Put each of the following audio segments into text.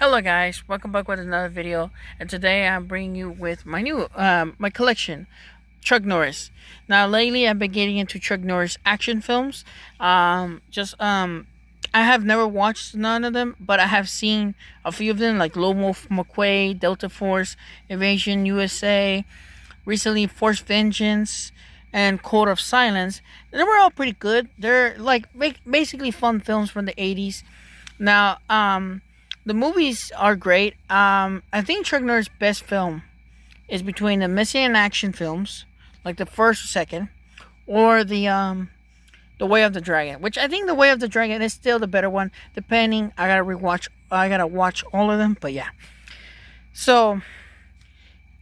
Hello guys, welcome back with another video, and today I'm bringing you with my new my collection, Chuck Norris. Now lately I've been getting into Chuck Norris action films. I have never watched none of them, but I have seen a few of them, like Lone Wolf McQuay, Delta Force, Invasion USA, recently Force Vengeance, and Code of Silence. They were all pretty good. They're like basically fun films from the 80s. Now, the movies are great. I think Chuck Norris' best film is between the missing in action films, like the first or second, or the Way of the Dragon, which I think the Way of the Dragon is still the better one. Depending, I gotta watch all of them. But yeah, so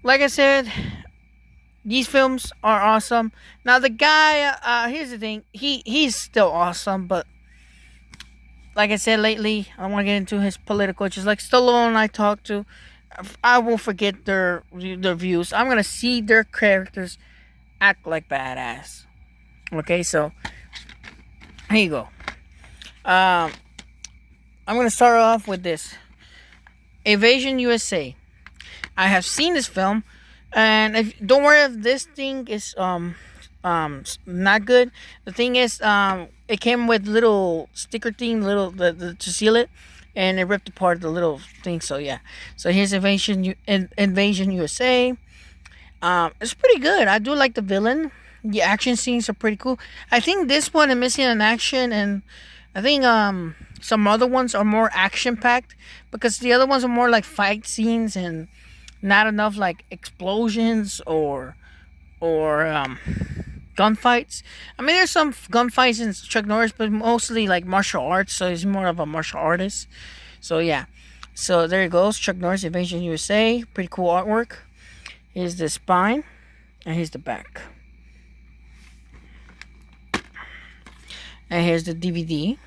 like I said, these films are awesome. Now the guy, here's the thing, he's still awesome, but like I said, lately I want to get into his political. Just like Stallone, I talk to, I will forget their views. I'm gonna see their characters act like badass. Okay, so here you go. I'm gonna start off with this Invasion USA. I have seen this film, and don't worry if this thing is not good. The thing is, it came with little sticker thing, to seal it, and it ripped apart the little thing. So yeah, so here's Invasion USA. It's pretty good. I do like the villain. The action scenes are pretty cool. I think this one is missing an action, and I think some other ones are more action packed, because the other ones are more like fight scenes and not enough like explosions or gunfights. I mean, there's some gunfights in Chuck Norris, but mostly like martial arts. So he's more of a martial artist. So yeah, so there it goes. Chuck Norris, Invasion USA. Pretty cool artwork. Here's the spine, and here's the back, and here's the DVD.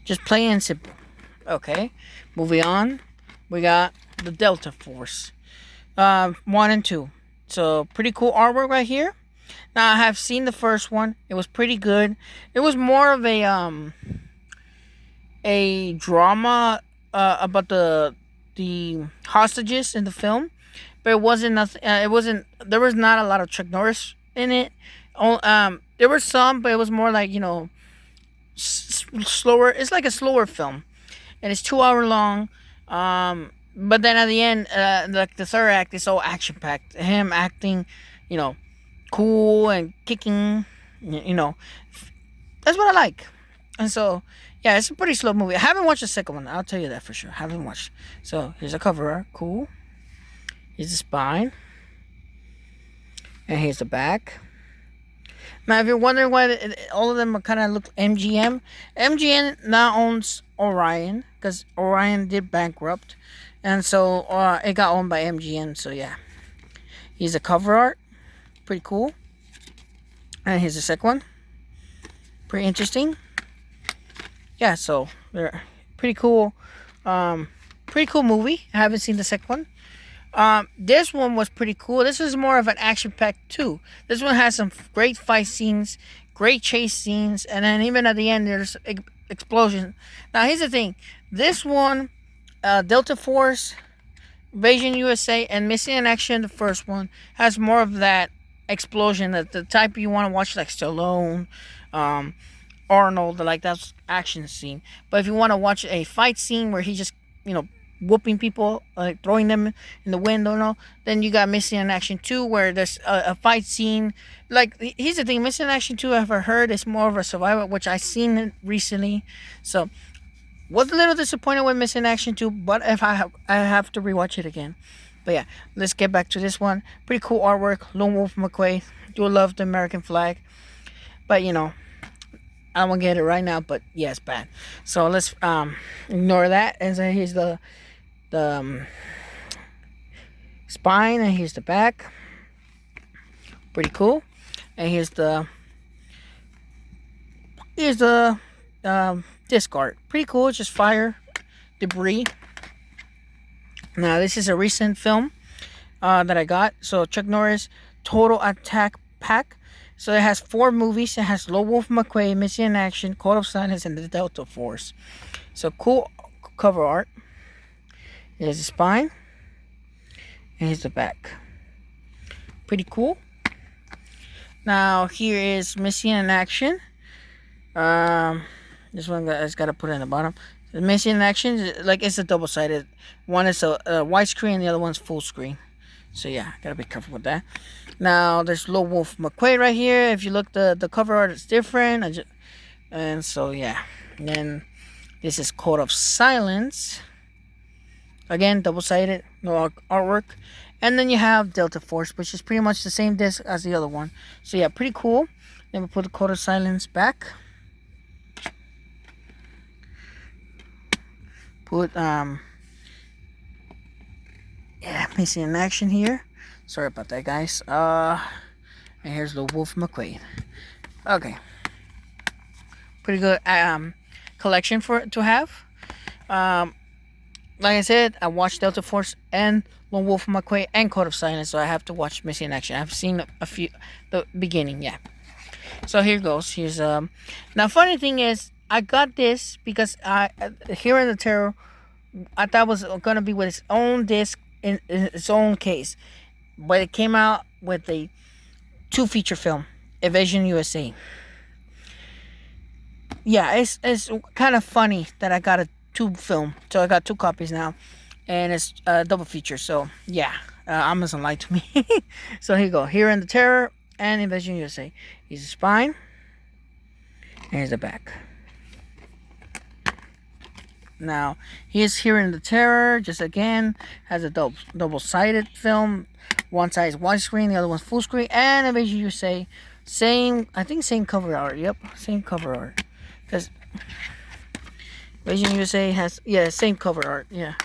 Just plain and simple. Okay, moving on. We got the Delta Force, 1 and 2. So pretty cool artwork right here. Now I have seen the first one. It was pretty good. It was more of a drama about the hostages in the film, but it wasn't nothing. It wasn't. There was not a lot of Chuck Norris in it. There were some, but it was more like slower. It's like a slower film, and it's 2 hour long. But then at the end, like the third act is so action packed. Him acting, cool and kicking, that's what I like. And so, yeah, it's a pretty slow movie. I haven't watched the second one. I'll tell you that for sure. I haven't watched. So here's a cover art. Cool. Here's the spine, and here's the back. Now, if you're wondering why all of them are kind of look MGM, MGM now owns Orion, because Orion did bankrupt, and so it got owned by MGM. So yeah, here's a cover art, pretty cool. And here's the second one, pretty interesting. Yeah, so they're pretty cool. Pretty cool movie. I haven't seen the second one. This one was pretty cool. This is more of an action-packed too. This one has some great fight scenes, great chase scenes, and then even at the end there's explosion. Now here's the thing. This one, Delta Force, Invasion USA, and Missing in Action, the first one, has more of that explosion, that the type you want to watch, like Stallone, Arnold, like that action scene. But if you want to watch a fight scene where he just, whooping people, like throwing them in the window, then you got Missing in Action 2, where there's a fight scene. Like, here's the thing, Missing in Action 2, I've heard, is more of a survival, which I seen it recently. So was a little disappointed with Missing in Action 2, but if I have to rewatch it again. But yeah, let's get back to this one. Pretty cool artwork. Lone Wolf McQuay. Do love the American flag, but I won't get it right now, but yeah, it's bad. So let's ignore that. And so here's the spine, and here's the back. Pretty cool. And here's the discard. Pretty cool. Just fire debris. Now this is a recent film that I got. So Chuck Norris Total Attack Pack. So it has 4 movies. It has Lone Wolf McQuay, Missing in Action, Code of Silence, and the Delta Force. So cool cover art. Here's the spine. And here's the back. Pretty cool. Now here is missing in action. This one I just gotta put it in the bottom. The missing in action, like it's a double-sided. One is a widescreen, the other one's full screen. So yeah, gotta be careful with that. Now there's Lone Wolf McQuade right here. If you look, the cover art is different. And so yeah. And then this is Code of Silence. Again, double-sided, no artwork. And then you have Delta Force, which is pretty much the same disc as the other one. So yeah, pretty cool. Then we put the Code of Silence back. Put yeah, missing in action here. Sorry about that, guys. And here's the Wolf McQuade. Okay, pretty good collection to have. Like I said, I watched Delta Force and Lone Wolf McQuade and Code of Silence, so I have to watch Missing in Action. I've seen a few, the beginning, yeah. So here goes. Here's now funny thing is, I got this because Here in the Terror, I thought was gonna be with its own disc in its own case, but it came out with a 2-feature film, Evasion USA. Yeah, it's kind of funny that I got a 2 film, so I got 2 copies now, and it's a double feature. So yeah, Amazon lied to me. So here you go. Here in the Terror and Evasion USA. Here's the spine, and here's the back. Now, here's Here in the Terror, just again, has a double-sided film. One side is widescreen, the other one's full screen. And Evasion USA, I think same cover art. Yep, same cover art. Because Evasion USA has, yeah, same cover art, yeah.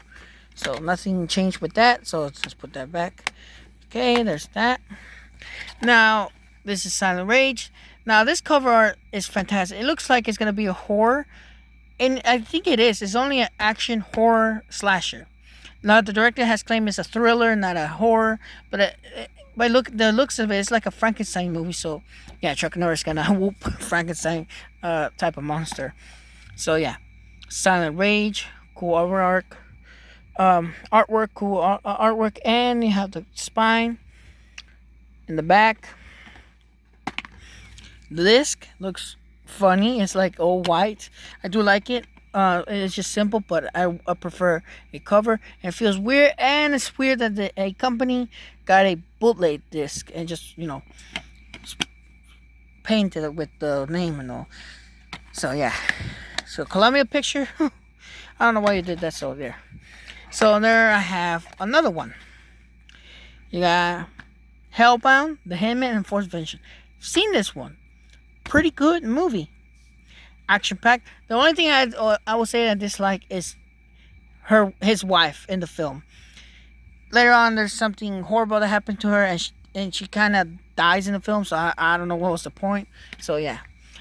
So, nothing changed with that, so let's just put that back. Okay, there's that. Now, this is Silent Rage. Now, this cover art is fantastic. It looks like it's going to be a horror. And I think it is. It's only an action horror slasher. Now the director has claimed it's a thriller, not a horror. But by the looks of it, it's like a Frankenstein movie. So yeah, Chuck Norris gonna whoop Frankenstein type of monster. So yeah, Silent Rage, cool artwork, cool artwork, and you have the spine in the back. The disc looks funny. It's like all white. I do like it. It's just simple, but I prefer a cover. And it feels weird, and it's weird that a company got a bootleg disc and just, you know, painted it with the name and all. So yeah, so Columbia Picture. I don't know why you did that. So there. So there I have another one. You got Hellbound, The Hitman, and Force Vengeance. Seen this one. Pretty good movie, action packed. The only thing I would say I dislike is his wife in the film. Later on, there's something horrible that happened to her, and she kind of dies in the film. So I don't know what was the point. So yeah,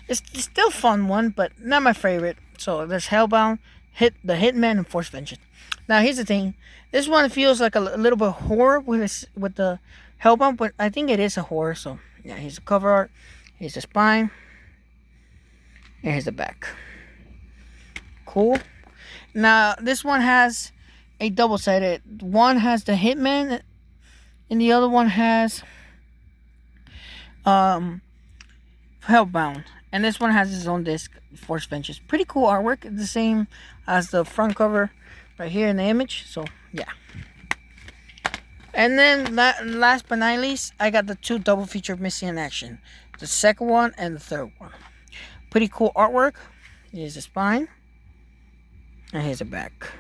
it's still a fun one, but not my favorite. So there's Hellbound, The Hitman, and Force Vengeance. Now here's the thing. This one feels like a little bit horror with the Hellbound, but I think it is a horror. So yeah, here's the cover art. Here's the spine. And here's the back. Cool. Now, this one has a double-sided. One has the Hitman, and the other one has Hellbound. And this one has its own disc, Force Vengeance. Pretty cool artwork. It's the same as the front cover right here in the image. So, yeah. And then, last but not least, I got the 2 double feature Missing in Action. The second one and the third one. Pretty cool artwork. Here's the spine. And here's the back.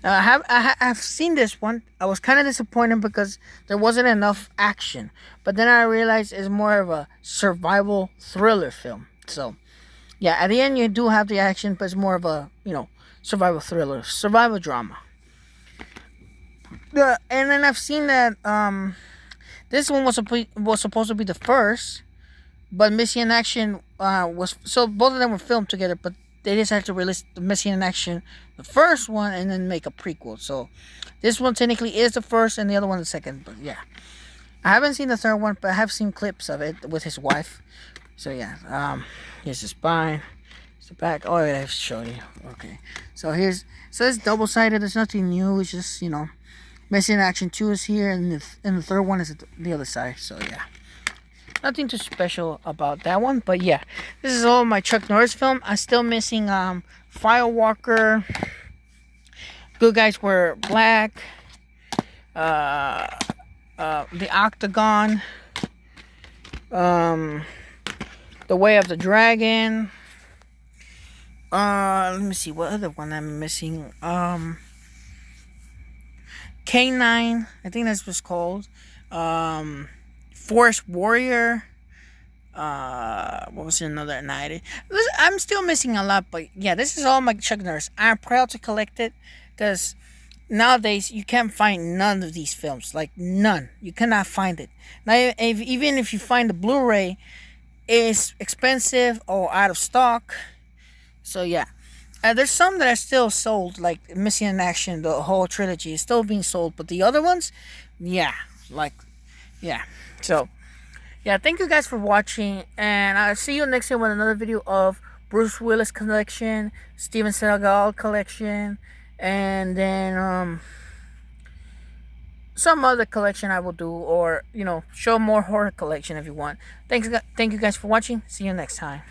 Now I have seen this one. I was kind of disappointed because there wasn't enough action. But then I realized it's more of a survival thriller film. So, yeah, at the end you do have the action, but it's more of a, you know, survival thriller, survival drama. And then I've seen that this one was supposed to be the first, but Missing in Action was, so both of them were filmed together, but they decided to release the Missing in Action, the first one, and then make a prequel. So this one technically is the first, and the other one the second. But yeah, I haven't seen the third one, but I have seen clips of it with his wife. So yeah, here's the spine, here's the back. Oh, wait, I have to show you. Okay. So so it's double-sided. There's nothing new. It's just, Missing Action 2 is here, and the third one is at the other side. So, yeah. Nothing too special about that one. But, yeah. This is all my Chuck Norris film. I'm still missing Firewalker. Good Guys Wear Black. The Octagon. The Way of the Dragon. Let me see what other one I'm missing. K9, I think that's what's called. Forest Warrior. What was another night? I'm still missing a lot, but yeah, this is all my Chuck Norris. I'm proud to collect it because nowadays you can't find none of these films, like none. You cannot find it. Now, even if you find the Blu-ray, it's expensive or out of stock. So yeah, there's some that are still sold, like Missing in Action, the whole trilogy is still being sold, but the other ones, yeah. So yeah, thank you guys for watching, and I'll see you next time with another video of Bruce Willis collection, Steven Seagal collection, and then some other collection I will do, or show more horror collection if you want. Thank you guys for watching. See you next time.